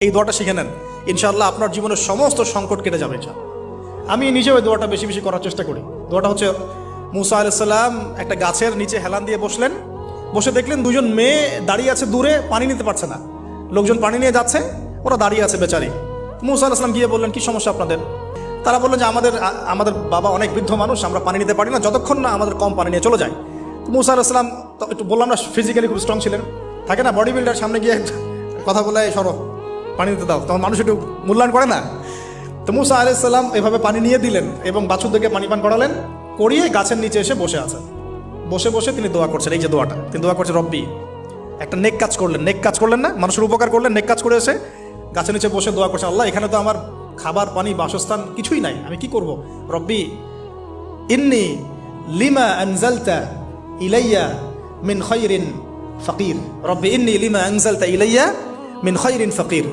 এই দোয়াটা শিখে নেন, ইনশাআল্লাহ আপনার জীবনের সমস্ত সংকট কেটে যাবে। আমি নিজেও এই দোয়াটা বেশি বেশি করার চেষ্টা করি। দোয়াটা হচ্ছে, মুসা আলাইহিস সালাম একটা গাছের নিচে হেলান দিয়ে বসলেন, বসে দেখলেন দুজন মেয়ে দাঁড়িয়ে আছে দূরে, পানি নিতে পারছে না, লোকজন পানি নিয়ে যাচ্ছে, ওরা দাঁড়িয়ে আছে বেচারি। মুসা আলাইহিস সালাম গিয়ে বললেন, কি সমস্যা আপনাদের? তারা বললেন যে আমাদের বাবা অনেক বৃদ্ধ মানুষ, আমরা পানি নিতে পারি না যতক্ষণ না আমাদের কম পানি নিয়ে চলে যায়। তো মুসা আলাইহিস সালাম একটু বললাম না, ফিজিক্যালি খুব স্ট্রং ছিলেন, থাকে না বডি বিল্ডার, সামনে গিয়ে কথা বলে সরো পানি দিতে দাও, তখন মানুষ একটু মূল্যায়ন করে না। তো মুসা আলাইহিস সালাম এভাবে পানি নিয়ে দিলেন এবং বাছুরদেরকে পানি পান করালেন, করিয়ে গাছের নিচে এসে বসে আছেন। বসে বসে তিনি দোয়া করছেন, এই যে দোয়াটা তিনি দোয়া করছেন, রব্বি, একটা নেক কাজ করলেন না, মানুষের উপকার করলেন, নেক কাজ করে এসে গাছের নিচে বসে দোয়া করছে, আল্লাহ এখানে তো আমার খাবার পানি বাসস্থান কিছুই নাই, আমি কি করব? রব্বি ইন্নি লিমা আনজালতা ইলাইয়া মিন খায়রিন ফাকির, রব্বি ইন্নি লিমা আনজালতা ইলাইয়া মিন খায়রিন ফাকির।